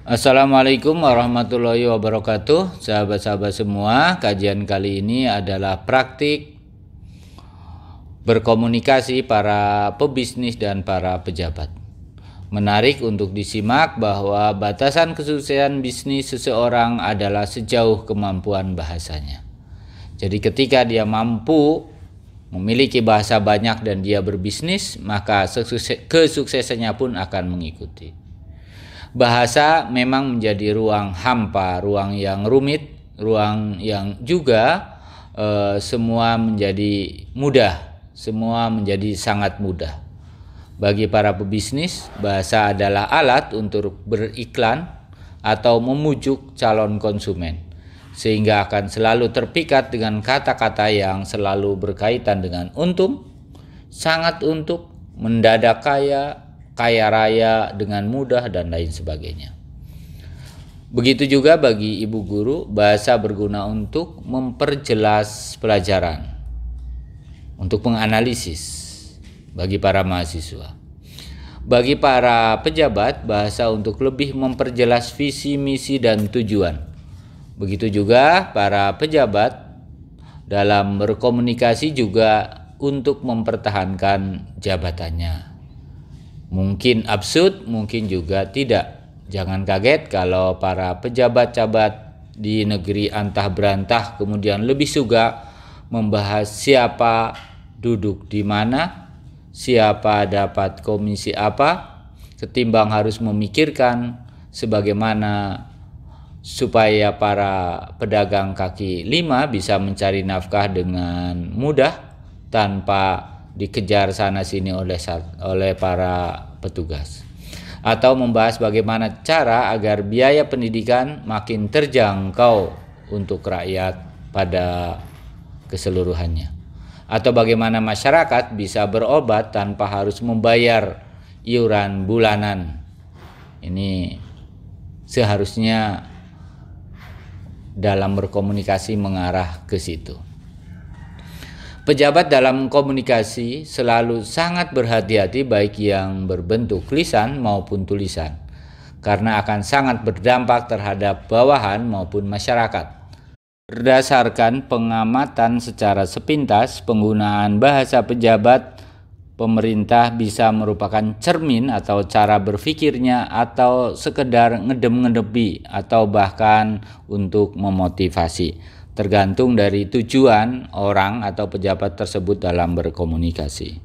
Assalamualaikum warahmatullahi wabarakatuh. Sahabat-sahabat semua, kajian kali ini adalah praktik berkomunikasi para pebisnis dan para pejabat. Menarik untuk disimak bahwa batasan kesuksesan bisnis seseorang adalah sejauh kemampuan bahasanya. Jadi ketika dia mampu memiliki bahasa banyak dan dia berbisnis, maka kesuksesannya pun akan mengikuti. Bahasa memang menjadi ruang hampa, ruang yang rumit, ruang yang juga semua menjadi mudah, semua menjadi sangat mudah. Bagi para pebisnis, bahasa adalah alat untuk beriklan atau memujuk calon konsumen, sehingga akan selalu terpikat dengan kata-kata yang selalu berkaitan dengan untung, sangat untuk, mendadak kaya, kaya raya dengan mudah, dan lain sebagainya. Begitu juga bagi ibu guru, bahasa berguna untuk memperjelas pelajaran, untuk menganalisis bagi para mahasiswa. Bagi para pejabat, bahasa untuk lebih memperjelas visi, misi, dan tujuan. Begitu juga para pejabat dalam berkomunikasi juga untuk mempertahankan jabatannya. Mungkin absurd, mungkin juga tidak. Jangan kaget kalau para pejabat-pejabat di negeri antah berantah kemudian lebih suka membahas siapa duduk di mana, siapa dapat komisi apa, ketimbang harus memikirkan sebagaimana supaya para pedagang kaki lima bisa mencari nafkah dengan mudah tanpa dikejar sana sini oleh para petugas, atau membahas bagaimana cara agar biaya pendidikan makin terjangkau untuk rakyat pada keseluruhannya, atau bagaimana masyarakat bisa berobat tanpa harus membayar iuran bulanan. Ini seharusnya dalam berkomunikasi mengarah ke situ. Pejabat dalam komunikasi selalu sangat berhati-hati baik yang berbentuk lisan maupun tulisan, karena akan sangat berdampak terhadap bawahan maupun masyarakat. Berdasarkan pengamatan secara sepintas, penggunaan bahasa pejabat pemerintah bisa merupakan cermin atau cara berpikirnya, atau sekedar ngedem-ngedepi, atau bahkan untuk memotivasi. Tergantung dari tujuan orang atau pejabat tersebut dalam berkomunikasi.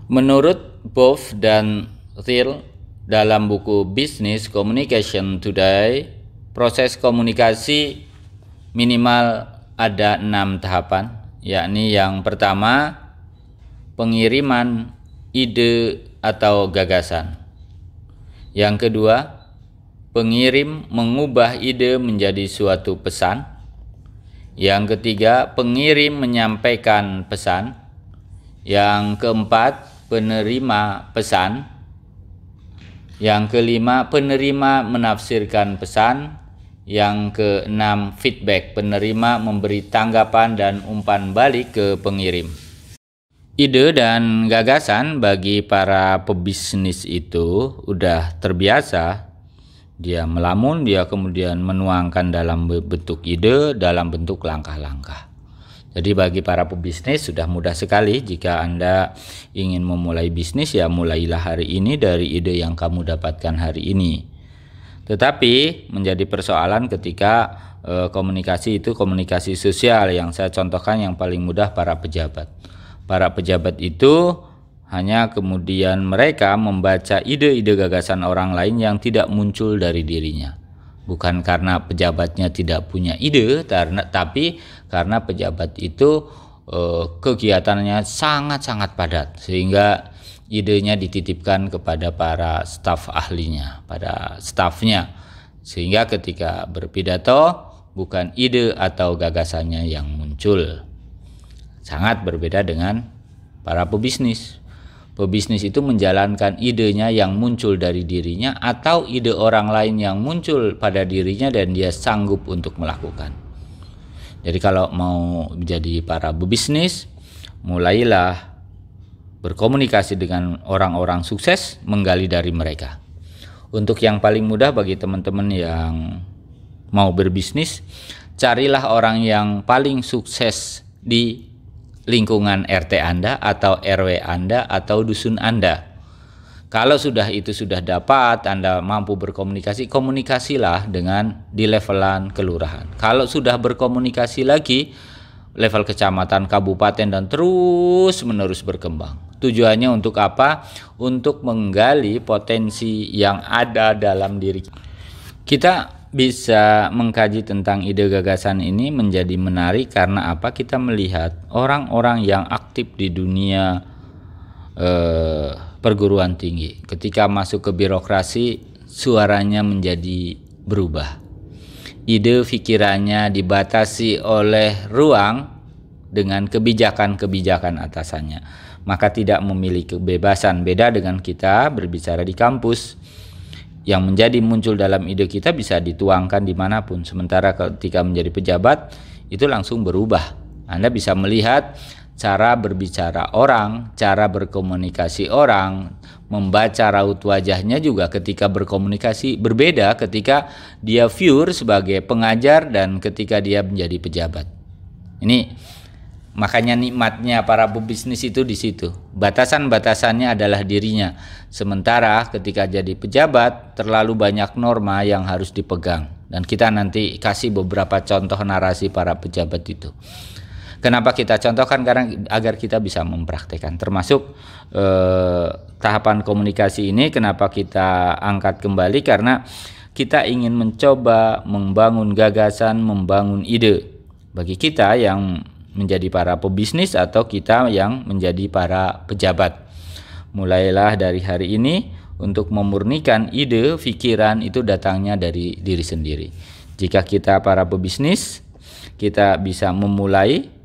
Menurut Boff dan Thiel dalam buku Business Communication Today, proses komunikasi minimal ada 6 tahapan, yakni yang pertama, pengiriman ide atau gagasan. Yang kedua, pengirim mengubah ide menjadi suatu pesan. Yang ketiga, pengirim menyampaikan pesan. Yang keempat, penerima pesan. Yang kelima, penerima menafsirkan pesan. Yang keenam, feedback, penerima memberi tanggapan dan umpan balik ke pengirim. Ide dan gagasan bagi para pebisnis itu udah terbiasa. Dia melamun, dia kemudian menuangkan dalam bentuk ide, dalam bentuk langkah-langkah. Jadi bagi para pebisnis sudah mudah sekali. Jika Anda ingin memulai bisnis, ya mulailah hari ini dari ide yang kamu dapatkan hari ini. Tetapi menjadi persoalan ketika komunikasi itu komunikasi sosial, yang saya contohkan yang paling mudah para pejabat. Para pejabat itu hanya kemudian mereka membaca ide-ide gagasan orang lain yang tidak muncul dari dirinya. Bukan karena pejabatnya tidak punya ide, tapi karena pejabat itu kegiatannya sangat-sangat padat, sehingga idenya dititipkan kepada para staf ahlinya, pada stafnya. Sehingga ketika berpidato, bukan ide atau gagasannya yang muncul. Sangat berbeda dengan para pebisnis. Pebisnis itu menjalankan idenya yang muncul dari dirinya atau ide orang lain yang muncul pada dirinya dan dia sanggup untuk melakukan. Jadi kalau mau menjadi para pebisnis, mulailah berkomunikasi dengan orang-orang sukses, menggali dari mereka. Untuk yang paling mudah bagi teman-teman yang mau berbisnis, carilah orang yang paling sukses di lingkungan RT Anda atau RW Anda atau dusun Anda. Kalau itu sudah dapat, Anda mampu berkomunikasi, komunikasilah dengan di levelan kelurahan. Kalau sudah berkomunikasi lagi, level kecamatan, kabupaten, dan terus menerus berkembang. Tujuannya untuk apa? Untuk menggali potensi yang ada dalam diri kita. Bisa mengkaji tentang ide gagasan ini menjadi menarik karena apa? Kita melihat orang-orang yang aktif di dunia perguruan tinggi, ketika masuk ke birokrasi, suaranya menjadi berubah. Ide pikirannya dibatasi oleh ruang dengan kebijakan-kebijakan atasannya, maka tidak memiliki kebebasan. Beda dengan kita berbicara di kampus, yang menjadi muncul dalam ide kita bisa dituangkan dimanapun. Sementara ketika menjadi pejabat, itu langsung berubah. Anda bisa melihat cara berbicara orang, cara berkomunikasi orang, membaca raut wajahnya juga ketika berkomunikasi berbeda ketika dia pure sebagai pengajar dan ketika dia menjadi pejabat. Ini makanya nikmatnya para pebisnis itu di situ. Batasan-batasannya adalah dirinya. Sementara ketika jadi pejabat terlalu banyak norma yang harus dipegang. Dan kita nanti kasih beberapa contoh narasi para pejabat itu. Kenapa kita contohkan? Karena agar kita bisa mempraktekkan. Termasuk tahapan komunikasi ini kenapa kita angkat kembali, karena kita ingin mencoba membangun gagasan, membangun ide bagi kita yang menjadi para pebisnis atau kita yang menjadi para pejabat. Mulailah dari hari ini untuk memurnikan ide, pikiran itu datangnya dari diri sendiri. Jika kita para pebisnis, kita bisa memulai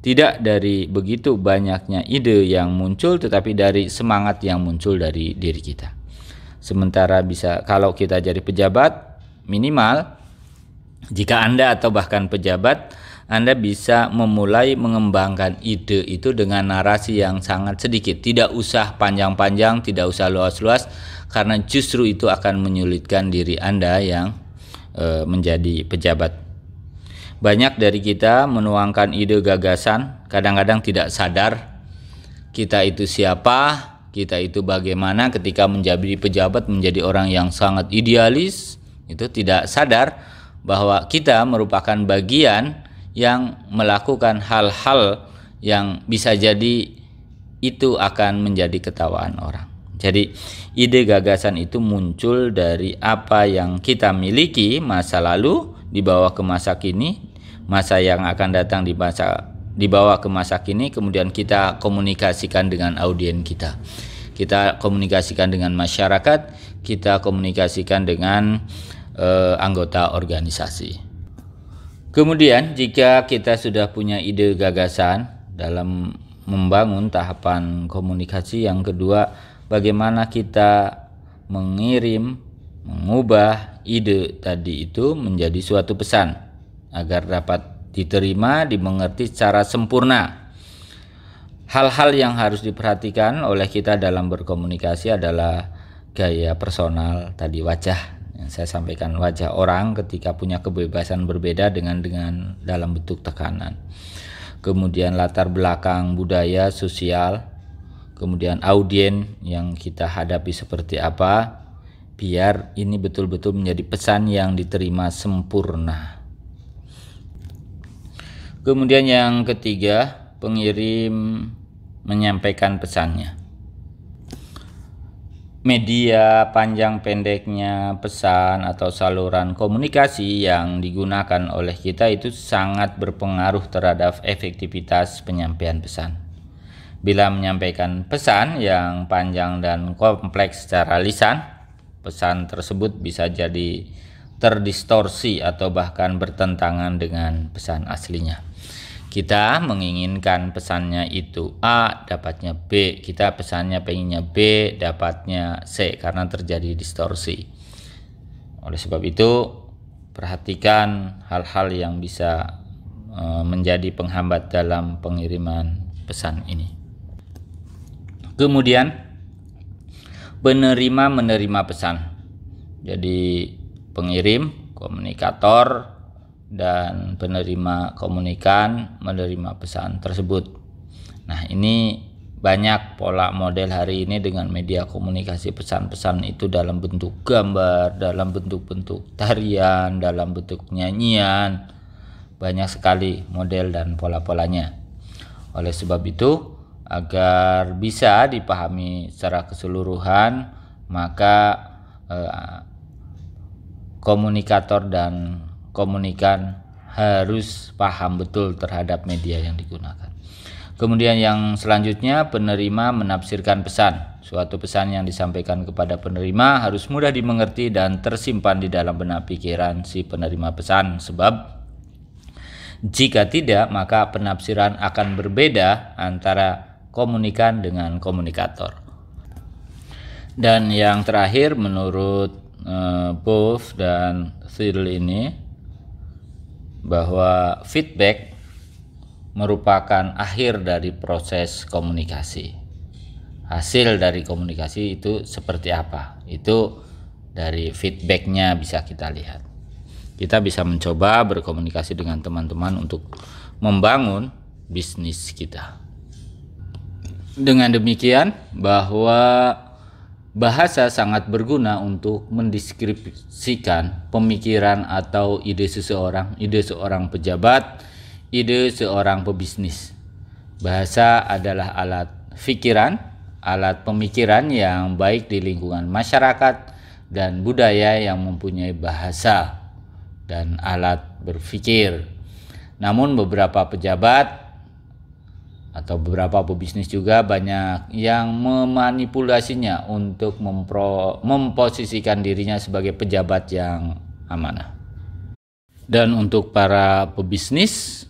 tidak dari begitu banyaknya ide yang muncul, tetapi dari semangat yang muncul dari diri kita. Sementara bisa kalau kita jadi pejabat, minimal jika Anda atau bahkan pejabat, Anda bisa memulai mengembangkan ide itu dengan narasi yang sangat sedikit. Tidak usah panjang-panjang, tidak usah luas-luas, karena justru itu akan menyulitkan diri Anda yang menjadi pejabat. Banyak dari kita menuangkan ide gagasan, kadang-kadang tidak sadar kita itu siapa, kita itu bagaimana. Ketika menjadi pejabat, menjadi orang yang sangat idealis, itu tidak sadar bahwa kita merupakan bagian yang melakukan hal-hal yang bisa jadi itu akan menjadi ketawaan orang. Jadi ide gagasan itu muncul dari apa yang kita miliki masa lalu dibawa ke masa kini, masa yang akan datang dibawa ke masa kini, kemudian kita komunikasikan dengan audiens kita. Kita komunikasikan dengan masyarakat, kita komunikasikan dengan anggota organisasi. Kemudian jika kita sudah punya ide gagasan dalam membangun tahapan komunikasi, yang kedua bagaimana kita mengubah ide tadi itu menjadi suatu pesan agar dapat diterima, dimengerti secara sempurna. Hal-hal yang harus diperhatikan oleh kita dalam berkomunikasi adalah gaya personal tadi, wajah. Saya sampaikan wajah orang ketika punya kebebasan berbeda dengan dalam bentuk tekanan. Kemudian latar belakang budaya, sosial, kemudian audiens yang kita hadapi seperti apa, biar ini betul-betul menjadi pesan yang diterima sempurna. Kemudian yang ketiga, pengirim menyampaikan pesannya. Media panjang pendeknya pesan atau saluran komunikasi yang digunakan oleh kita itu sangat berpengaruh terhadap efektivitas penyampaian pesan. Bila menyampaikan pesan yang panjang dan kompleks secara lisan, pesan tersebut bisa jadi terdistorsi atau bahkan bertentangan dengan pesan aslinya. Kita menginginkan pesannya itu A, dapatnya B. Kita pesannya pengennya B, dapatnya C, karena terjadi distorsi. Oleh sebab itu, perhatikan hal-hal yang bisa menjadi penghambat dalam pengiriman pesan ini. Kemudian, menerima pesan. Jadi pengirim, komunikator, dan penerima komunikan menerima pesan tersebut. Nah, ini banyak pola model hari ini dengan media komunikasi pesan-pesan itu dalam bentuk gambar, dalam bentuk-bentuk tarian, dalam bentuk nyanyian. Banyak sekali model dan pola-polanya. Oleh sebab itu, agar bisa dipahami secara keseluruhan, maka komunikator dan komunikan harus paham betul terhadap media yang digunakan. Kemudian yang selanjutnya, penerima menafsirkan pesan. Suatu pesan yang disampaikan kepada penerima harus mudah dimengerti dan tersimpan di dalam benak pikiran si penerima pesan, sebab jika tidak, maka penafsiran akan berbeda antara komunikan dengan komunikator. Dan yang terakhir, menurut Booth dan Thiel ini, bahwa feedback merupakan akhir dari proses komunikasi. Hasil dari komunikasi itu seperti apa? Itu dari feedbacknya bisa kita lihat. Kita bisa mencoba berkomunikasi dengan teman-teman untuk membangun bisnis kita. Dengan demikian, bahwa bahasa sangat berguna untuk mendeskripsikan pemikiran atau ide seorang pejabat, ide seorang pebisnis. Bahasa adalah alat pikiran, alat pemikiran yang baik di lingkungan masyarakat dan budaya yang mempunyai bahasa dan alat berpikir. Namun beberapa pejabat atau beberapa pebisnis juga banyak yang memanipulasinya untuk memposisikan dirinya sebagai pejabat yang amanah. Dan untuk para pebisnis,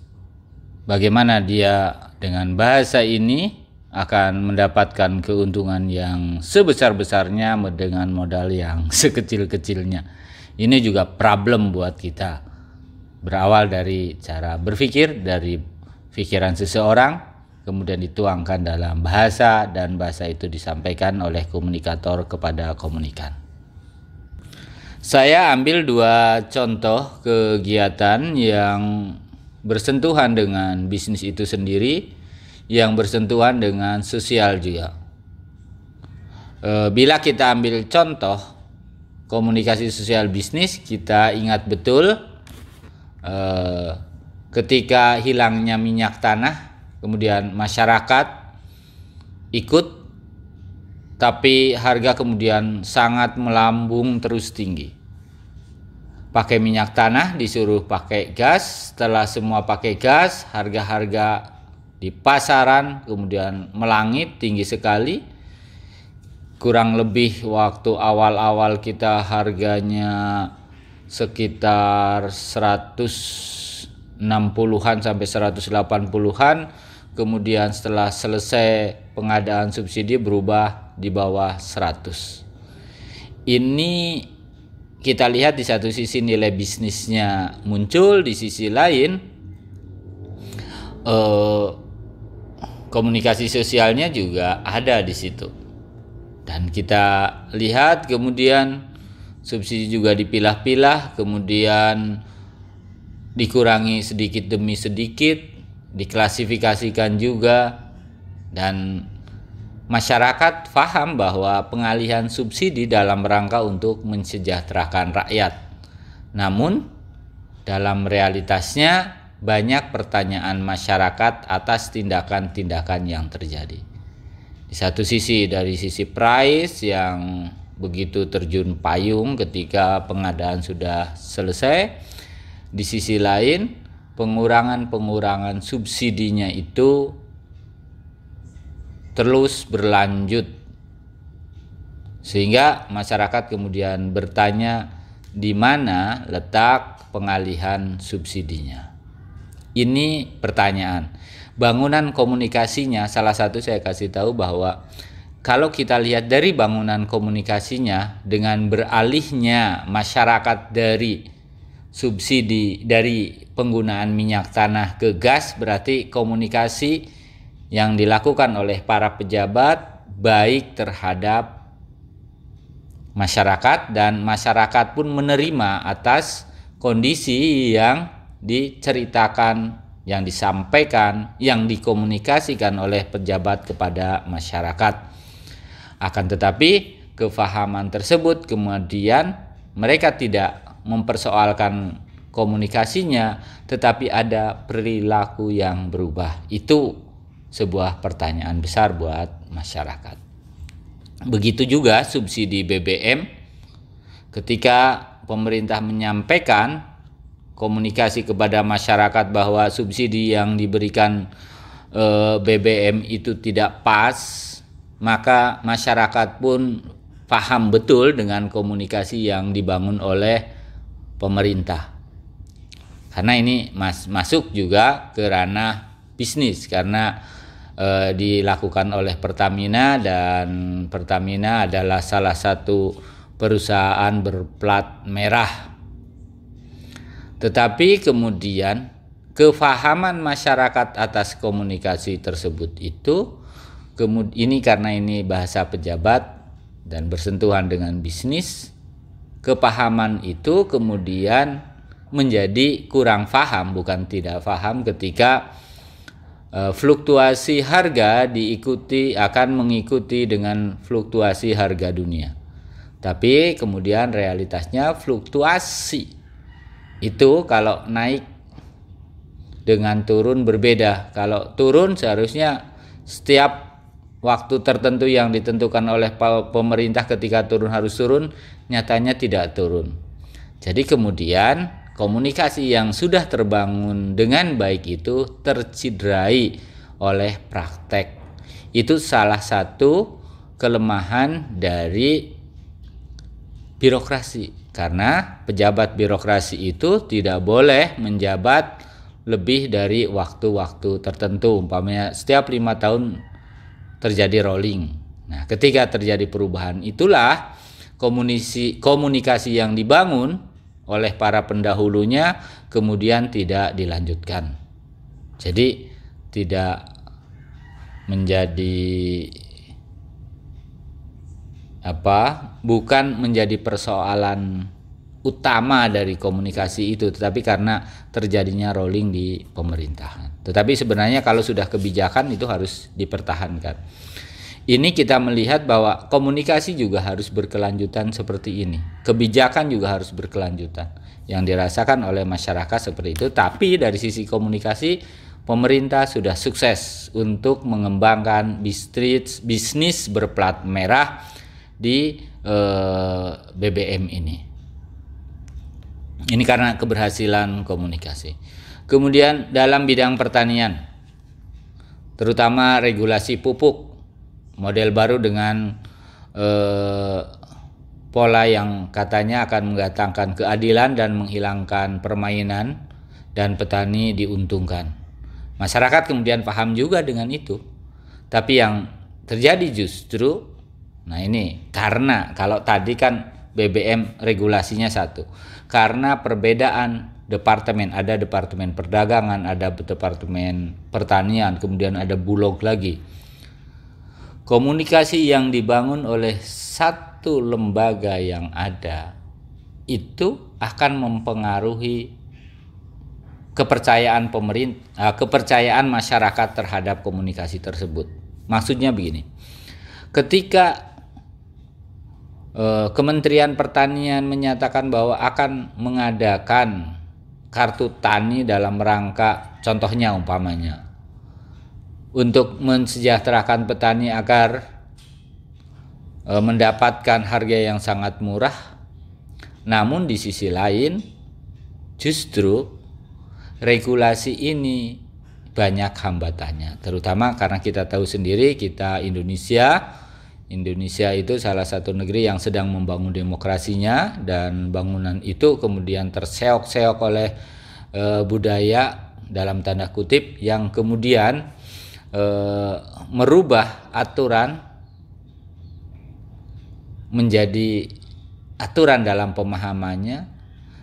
bagaimana dia dengan bahasa ini akan mendapatkan keuntungan yang sebesar-besarnya dengan modal yang sekecil-kecilnya. Ini juga problem buat kita. Berawal dari cara berpikir, dari pikiran seseorang, kemudian dituangkan dalam bahasa, dan bahasa itu disampaikan oleh komunikator kepada komunikan. Saya ambil 2 contoh kegiatan yang bersentuhan dengan bisnis itu sendiri, yang bersentuhan dengan sosial juga. Bila kita ambil contoh komunikasi sosial bisnis, kita ingat betul ketika hilangnya minyak tanah, kemudian masyarakat ikut, tapi harga kemudian sangat melambung terus tinggi. Pakai minyak tanah, disuruh pakai gas. Setelah semua pakai gas, harga-harga di pasaran kemudian melangit tinggi sekali. Kurang lebih waktu awal-awal kita harganya sekitar 160-an sampai 180-an. Kemudian setelah selesai pengadaan subsidi berubah di bawah 100. Ini kita lihat di satu sisi nilai bisnisnya muncul, di sisi lain komunikasi sosialnya juga ada di situ. Dan kita lihat kemudian subsidi juga dipilah-pilah, kemudian dikurangi sedikit demi sedikit, diklasifikasikan juga, dan masyarakat paham bahwa pengalihan subsidi dalam rangka untuk mensejahterakan rakyat. Namun dalam realitasnya banyak pertanyaan masyarakat atas tindakan-tindakan yang terjadi. Di satu sisi dari sisi price yang begitu terjun payung ketika pengadaan sudah selesai, di sisi lain pengurangan subsidinya itu terus berlanjut, sehingga masyarakat kemudian bertanya di mana letak pengalihan subsidinya. Ini pertanyaan. Bangunan komunikasinya, salah satu saya kasih tahu bahwa kalau kita lihat dari bangunan komunikasinya, dengan beralihnya masyarakat dari subsidi dari penggunaan minyak tanah ke gas, berarti komunikasi yang dilakukan oleh para pejabat baik terhadap masyarakat, dan masyarakat pun menerima atas kondisi yang diceritakan, yang disampaikan, yang dikomunikasikan oleh pejabat kepada masyarakat. Akan tetapi kefahaman tersebut kemudian mereka tidak mempersoalkan komunikasinya, tetapi ada perilaku yang berubah. Itu sebuah pertanyaan besar buat masyarakat. Begitu juga subsidi BBM, ketika pemerintah menyampaikan komunikasi kepada masyarakat bahwa subsidi yang diberikan BBM itu tidak pas, maka masyarakat pun paham betul dengan komunikasi yang dibangun oleh pemerintah. Karena ini masuk juga ke ranah bisnis, karena dilakukan oleh Pertamina, dan Pertamina adalah salah satu perusahaan berplat merah. Tetapi kemudian kefahaman masyarakat atas komunikasi tersebut itu ini karena ini bahasa pejabat dan bersentuhan dengan bisnis, kepahaman itu kemudian menjadi kurang paham, bukan tidak paham, ketika fluktuasi harga akan mengikuti dengan fluktuasi harga dunia. Tapi kemudian realitasnya fluktuasi itu kalau naik dengan turun berbeda. Kalau turun seharusnya setiap waktu tertentu yang ditentukan oleh pemerintah, ketika turun harus turun, nyatanya tidak turun. Jadi kemudian komunikasi yang sudah terbangun dengan baik itu tercederai oleh praktek. Itu salah satu kelemahan dari birokrasi, karena pejabat birokrasi itu tidak boleh menjabat lebih dari waktu-waktu tertentu. Umpamanya setiap 5 tahun terjadi rolling. Nah, ketika terjadi perubahan, itulah komunikasi yang dibangun oleh para pendahulunya kemudian tidak dilanjutkan. Jadi tidak menjadi bukan menjadi persoalan utama dari komunikasi itu, tetapi karena terjadinya rolling di pemerintahan. Tetapi sebenarnya kalau sudah kebijakan itu harus dipertahankan. Ini kita melihat bahwa komunikasi juga harus berkelanjutan seperti ini. Kebijakan juga harus berkelanjutan. Yang dirasakan oleh masyarakat seperti itu. Tapi dari sisi komunikasi, pemerintah sudah sukses untuk mengembangkan bisnis berplat merah di BBM ini. Ini karena keberhasilan komunikasi. Kemudian dalam bidang pertanian, terutama regulasi pupuk, model baru dengan pola yang katanya akan mendatangkan keadilan dan menghilangkan permainan, dan petani diuntungkan. Masyarakat kemudian paham juga dengan itu. Tapi yang terjadi justru, nah ini karena kalau tadi kan BBM regulasinya satu, karena perbedaan departemen, ada departemen perdagangan, ada departemen pertanian, kemudian ada bulog lagi. Komunikasi yang dibangun oleh satu lembaga yang ada itu akan mempengaruhi kepercayaan masyarakat terhadap komunikasi tersebut. Maksudnya begini, ketika Kementerian Pertanian menyatakan bahwa akan mengadakan kartu tani dalam rangka, contohnya umpamanya, untuk mensejahterakan petani agar mendapatkan harga yang sangat murah. Namun di sisi lain justru regulasi ini banyak hambatannya, terutama karena kita tahu sendiri kita Indonesia itu salah satu negeri yang sedang membangun demokrasinya, dan bangunan itu kemudian terseok-seok oleh budaya dalam tanda kutip yang kemudian merubah aturan menjadi aturan dalam pemahamannya,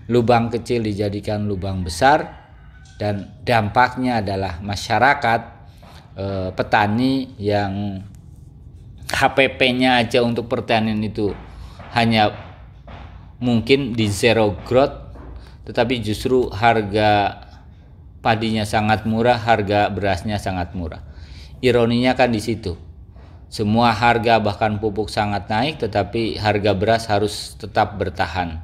lubang kecil dijadikan lubang besar, dan dampaknya adalah masyarakat petani yang HPP-nya aja untuk pertanian itu hanya mungkin di zero growth, tetapi justru harga padinya sangat murah, harga berasnya sangat murah. Ironinya kan di situ. Semua harga bahkan pupuk sangat naik, tetapi harga beras harus tetap bertahan.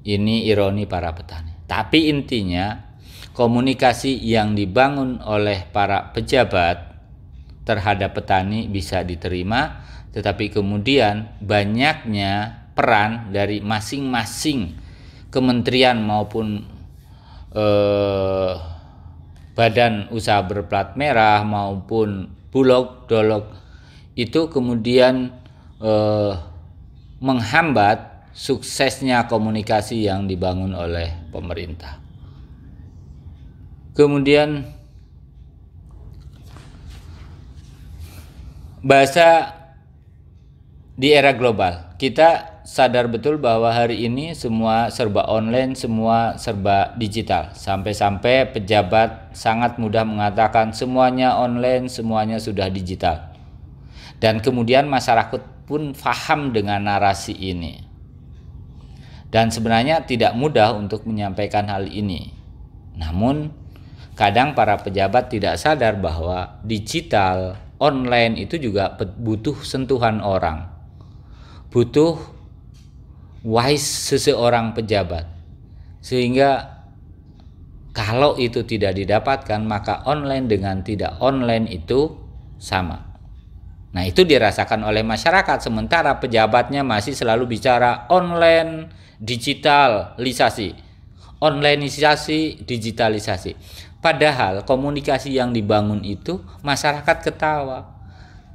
Ini ironi para petani. Tapi intinya komunikasi yang dibangun oleh para pejabat terhadap petani bisa diterima, tetapi kemudian banyaknya peran dari masing-masing kementerian maupun badan usaha berplat merah maupun bulog dolog itu kemudian menghambat suksesnya komunikasi yang dibangun oleh pemerintah. Kemudian bahasa di era global. Kita sadar betul bahwa hari ini semua serba online, semua serba digital. Sampai-sampai pejabat sangat mudah mengatakan semuanya online, semuanya sudah digital. Dan kemudian masyarakat pun paham dengan narasi ini. Dan sebenarnya tidak mudah untuk menyampaikan hal ini. Namun kadang para pejabat tidak sadar bahwa digital, online itu juga butuh sentuhan orang. Butuh wise seseorang pejabat. Sehingga kalau itu tidak didapatkan, maka online dengan tidak online itu sama. Nah, itu dirasakan oleh masyarakat, sementara pejabatnya masih selalu bicara online, digitalisasi, onlineisasi, digitalisasi. Padahal komunikasi yang dibangun itu masyarakat ketawa.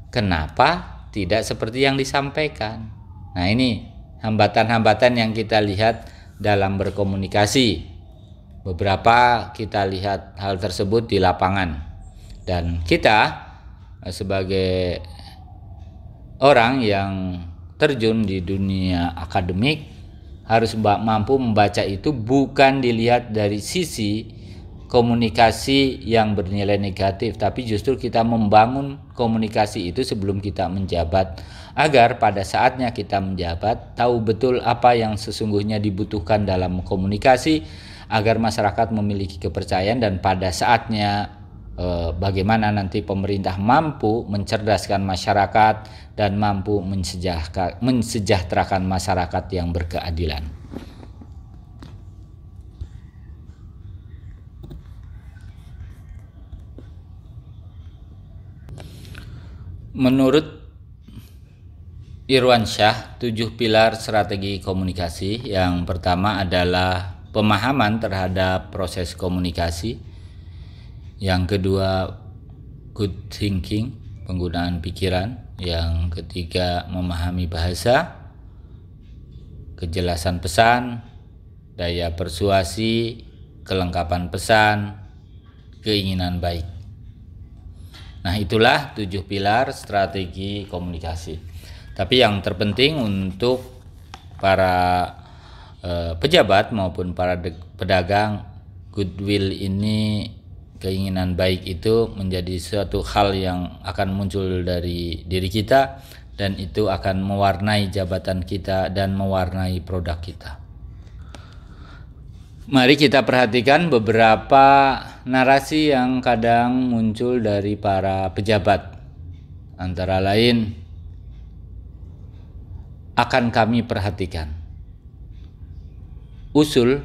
Kenapa tidak seperti yang disampaikan? Nah, ini hambatan-hambatan yang kita lihat dalam berkomunikasi. Beberapa kita lihat hal tersebut di lapangan. Dan kita sebagai orang yang terjun di dunia akademik harus mampu membaca itu, bukan dilihat dari sisi komunikasi yang bernilai negatif, tapi justru kita membangun komunikasi itu sebelum kita menjabat, agar pada saatnya kita menjabat tahu betul apa yang sesungguhnya dibutuhkan dalam komunikasi, agar masyarakat memiliki kepercayaan, dan pada saatnya bagaimana nanti pemerintah mampu mencerdaskan masyarakat dan mampu mensejahterakan masyarakat yang berkeadilan. Menurut Irwansyah, 7 pilar strategi komunikasi. Yang pertama adalah pemahaman terhadap proses komunikasi. Yang kedua, good thinking, penggunaan pikiran. Yang ketiga, memahami bahasa, kejelasan pesan, daya persuasi, kelengkapan pesan, keinginan baik. Nah, itulah 7 pilar strategi komunikasi. Tapi yang terpenting untuk para pejabat maupun para pedagang, goodwill ini, keinginan baik itu menjadi suatu hal yang akan muncul dari diri kita, dan itu akan mewarnai jabatan kita dan mewarnai produk kita. Mari kita perhatikan beberapa narasi yang kadang muncul dari para pejabat. Antara lain, akan kami perhatikan. Usul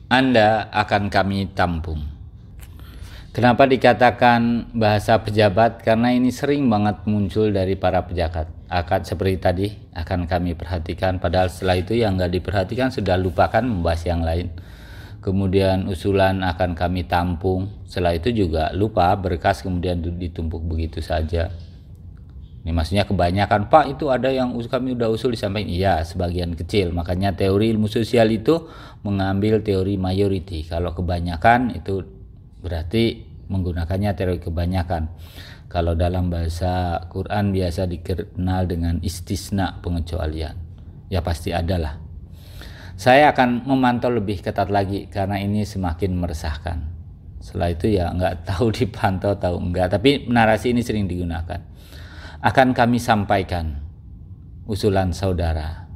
Anda akan kami tampung. Kenapa dikatakan bahasa pejabat? Karena ini sering banget muncul dari para pejabat. Akan seperti tadi, akan kami perhatikan. Padahal setelah itu yang nggak diperhatikan sudah lupakan membahas yang lain. Kemudian usulan akan kami tampung. Setelah itu juga lupa, berkas kemudian ditumpuk begitu saja. Ini maksudnya kebanyakan, Pak, itu ada yang kami udah usul disampaikan. Iya, sebagian kecil. Makanya teori ilmu sosial itu mengambil teori majority. Kalau kebanyakan itu berarti menggunakannya teori kebanyakan. Kalau dalam bahasa Quran biasa dikenal dengan istisna, pengecualian. Ya pasti adalah. Saya akan memantau lebih ketat lagi karena ini semakin meresahkan. Setelah itu ya nggak tahu dipantau tahu enggak, tapi narasi ini sering digunakan. Akan kami sampaikan. usulan saudara.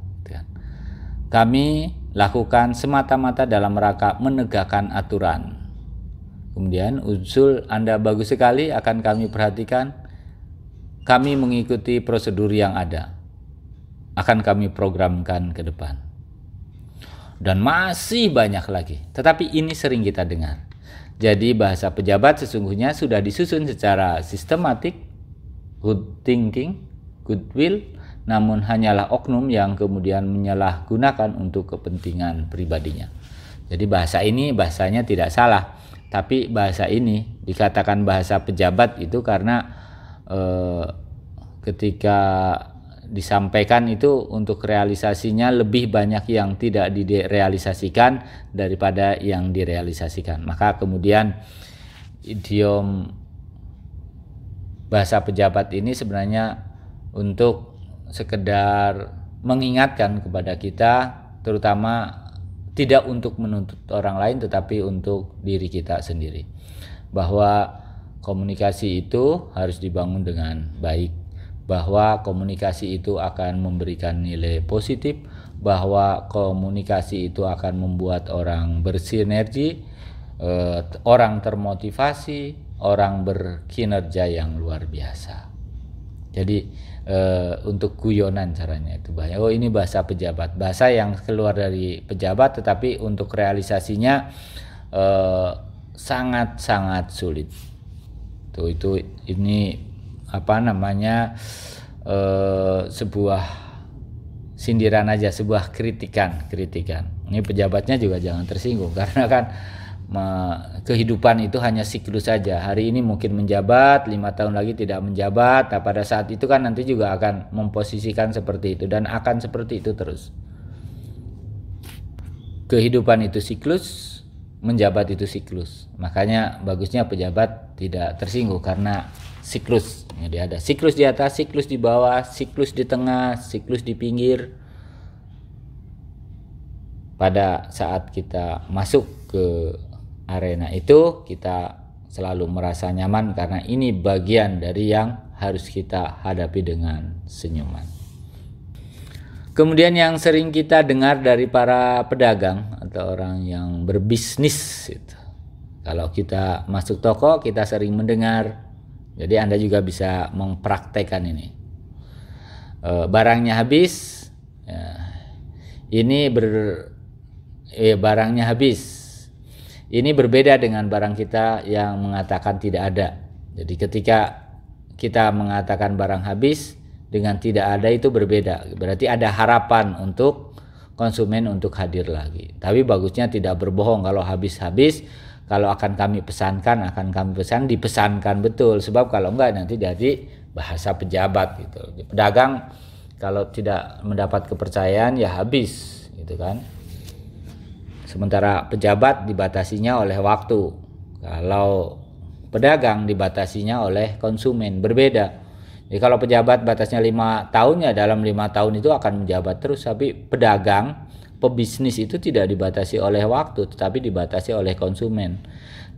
Kami lakukan semata-mata dalam rangka menegakkan aturan. Kemudian usul Anda bagus sekali, akan kami perhatikan. Kami mengikuti prosedur yang ada, akan kami programkan ke depan. Dan masih banyak lagi, tetapi ini sering kita dengar. Jadi bahasa pejabat sesungguhnya sudah disusun secara sistematik, good thinking, goodwill, namun hanyalah oknum yang kemudian menyalahgunakan untuk kepentingan pribadinya. Jadi bahasa ini bahasanya tidak salah, tapi bahasa ini dikatakan bahasa pejabat itu karena ketika disampaikan itu untuk realisasinya lebih banyak yang tidak direalisasikan daripada yang direalisasikan. Maka kemudian idiom bahasa pejabat ini sebenarnya untuk sekedar mengingatkan kepada kita, terutama tidak untuk menuntut orang lain tetapi untuk diri kita sendiri, bahwa komunikasi itu harus dibangun dengan baik, bahwa komunikasi itu akan memberikan nilai positif, bahwa komunikasi itu akan membuat orang bersinergi, orang termotivasi, orang berkinerja yang luar biasa. Jadi untuk guyonan caranya itu banyak. Oh, ini bahasa pejabat, bahasa yang keluar dari pejabat tetapi untuk realisasinya sangat-sangat sulit. Ini sebuah sindiran aja, sebuah kritikan. Ini pejabatnya juga jangan tersinggung, karena kan kehidupan itu hanya siklus saja. Hari ini mungkin menjabat, 5 tahun lagi tidak menjabat. Nah, pada saat itu kan nanti juga akan memposisikan seperti itu dan akan seperti itu terus. Kehidupan itu siklus, menjabat itu siklus. Makanya bagusnya pejabat tidak tersinggung karena siklus. Jadi ada siklus di atas, siklus di bawah, siklus di tengah, siklus di pinggir. Pada saat kita masuk ke arena itu, kita selalu merasa nyaman karena ini bagian dari yang harus kita hadapi dengan senyuman. Kemudian yang sering kita dengar dari para pedagang atau orang yang berbisnis itu. Kalau kita masuk toko, kita sering mendengar. Jadi Anda juga bisa mempraktekkan ini. Barangnya habis, barangnya habis. Ini berbeda dengan barang kita yang mengatakan tidak ada. Jadi ketika kita mengatakan barang habis dengan tidak ada itu berbeda. Berarti ada harapan untuk konsumen untuk hadir lagi. Tapi bagusnya tidak berbohong. Kalau habis-habis, kalau akan kami pesankan, dipesankan betul. Sebab kalau enggak nanti jadi bahasa pejabat gitu. Pedagang kalau tidak mendapat kepercayaan ya habis gitu kan. Sementara pejabat dibatasinya oleh waktu. Kalau pedagang dibatasinya oleh konsumen, berbeda. Jadi kalau pejabat batasnya 5 tahun ya dalam 5 tahun itu akan menjabat terus. Tapi pedagang, pebisnis itu tidak dibatasi oleh waktu tetapi dibatasi oleh konsumen.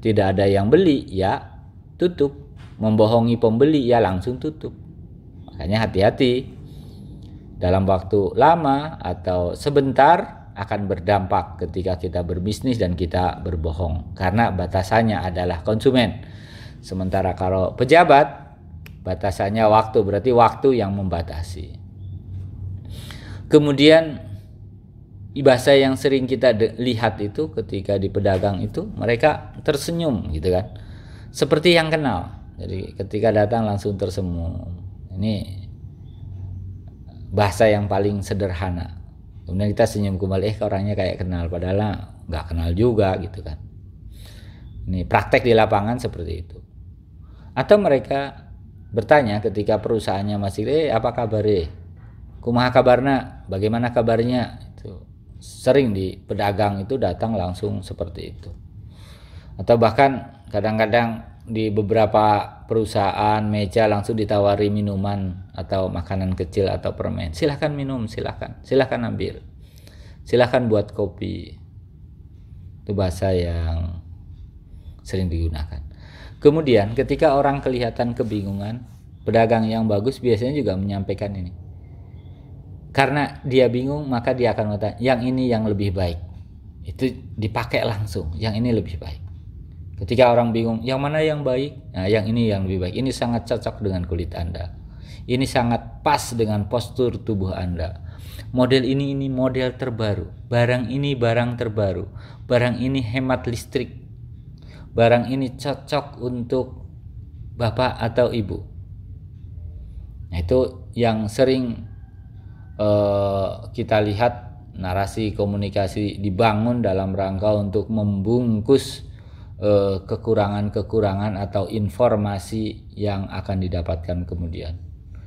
Tidak ada yang beli ya tutup. Membohongi pembeli ya langsung tutup. Makanya hati-hati. Dalam waktu lama atau sebentar akan berdampak ketika kita berbisnis dan kita berbohong karena batasannya adalah konsumen. Sementara kalau pejabat batasannya waktu, berarti waktu yang membatasi. Kemudian bahasa yang sering kita lihat itu ketika di pedagang itu mereka tersenyum gitu kan, seperti yang kenal. Jadi ketika datang langsung tersenyum. Ini bahasa yang paling sederhana. Kemudian kita senyum kembali, orangnya kayak kenal, padahal nggak kenal juga gitu kan. Ini praktek di lapangan seperti itu. Atau mereka bertanya ketika perusahaannya masih, apa kabar? Kumaha kabarna? Bagaimana kabarnya? Itu sering di pedagang itu datang langsung seperti itu. Atau bahkan kadang-kadang di beberapa perusahaan meja langsung ditawari minuman atau makanan kecil atau permen. Silahkan minum, silahkan ambil, silahkan buat kopi. Itu bahasa yang sering digunakan. Kemudian ketika orang kelihatan kebingungan, pedagang yang bagus biasanya juga menyampaikan ini. Karena dia bingung, maka dia akan mengatakan yang ini yang lebih baik. Itu dipakai langsung, yang ini lebih baik. Ketika orang bingung, yang mana yang baik? Nah, yang ini yang lebih baik. Ini sangat cocok dengan kulit Anda. Ini sangat pas dengan postur tubuh Anda. Model ini model terbaru. Barang ini barang terbaru. Barang ini hemat listrik. Barang ini cocok untuk bapak atau ibu. Nah, itu yang sering kita lihat, narasi komunikasi dibangun dalam rangka untuk membungkus kekurangan-kekurangan atau informasi yang akan didapatkan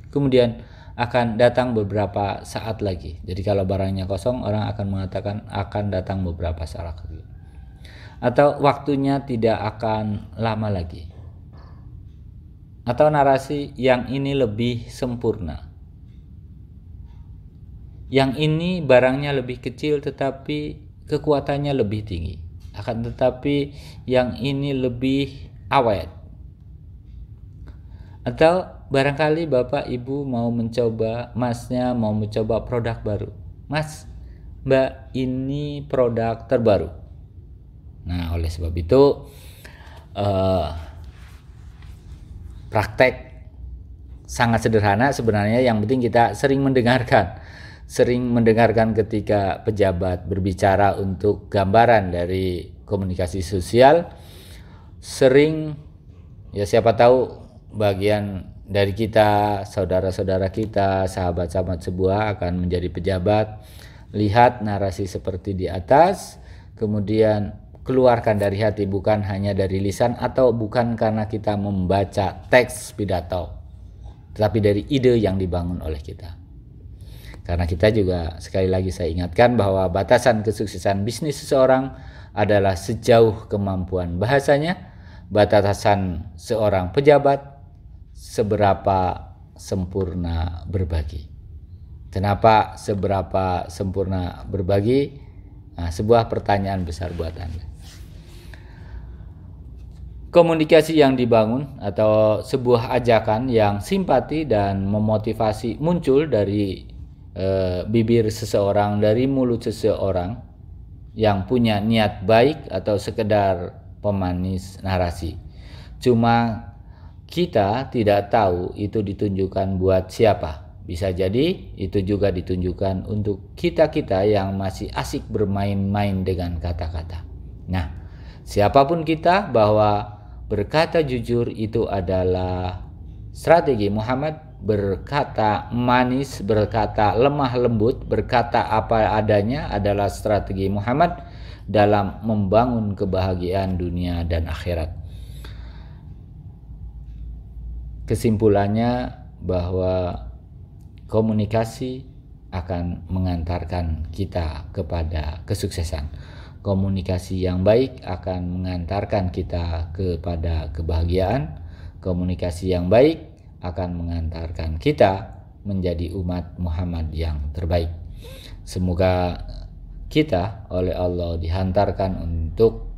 kemudian akan datang beberapa saat lagi. Jadi kalau barangnya kosong, orang akan mengatakan akan datang beberapa saat lagi, atau waktunya tidak akan lama lagi, atau narasi yang ini lebih sempurna, yang ini barangnya lebih kecil tetapi kekuatannya lebih tinggi, akan tetapi yang ini lebih awet. Atau barangkali bapak ibu mau mencoba, masnya mau mencoba produk baru. Mas, mbak, ini produk terbaru. Nah, oleh sebab itu praktek sangat sederhana sebenarnya. Yang penting kita sering mendengarkan ketika pejabat berbicara untuk gambaran dari komunikasi sosial. Sering, ya siapa tahu bagian dari kita, saudara-saudara kita, sahabat-sahabat sebuah akan menjadi pejabat. Lihat narasi seperti di atas, kemudian keluarkan dari hati, bukan hanya dari lisan, atau bukan karena kita membaca teks pidato, tetapi dari ide yang dibangun oleh kita. Karena kita juga, sekali lagi saya ingatkan bahwa batasan kesuksesan bisnis seseorang adalah sejauh kemampuan bahasanya. Batasan seorang pejabat seberapa sempurna berbagi. Kenapa seberapa sempurna berbagi? Nah, sebuah pertanyaan besar buat Anda. Komunikasi yang dibangun atau sebuah ajakan yang simpati dan memotivasi muncul dari bibir seseorang, dari mulut seseorang yang punya niat baik atau sekedar pemanis narasi. Cuma kita tidak tahu itu ditunjukkan buat siapa. Bisa jadi itu juga ditunjukkan untuk kita-kita yang masih asik bermain-main dengan kata-kata. Nah, siapapun kita, bahwa berkata jujur itu adalah strategi Muhammad. Berkata manis, berkata lemah lembut, berkata apa adanya adalah strategi Muhammad dalam membangun kebahagiaan dunia dan akhirat. Kesimpulannya bahwa komunikasi akan mengantarkan kita kepada kesuksesan. Komunikasi yang baik akan mengantarkan kita kepada kebahagiaan. Komunikasi yang baik akan mengantarkan kita menjadi umat Muhammad yang terbaik. Semoga kita oleh Allah dihantarkan untuk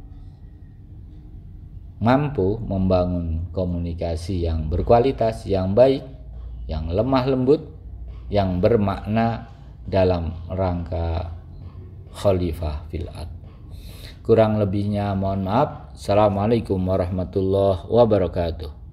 mampu membangun komunikasi yang berkualitas, yang baik, yang lemah lembut, yang bermakna dalam rangka khalifah fil ard. Kurang lebihnya mohon maaf. Assalamualaikum warahmatullahi wabarakatuh.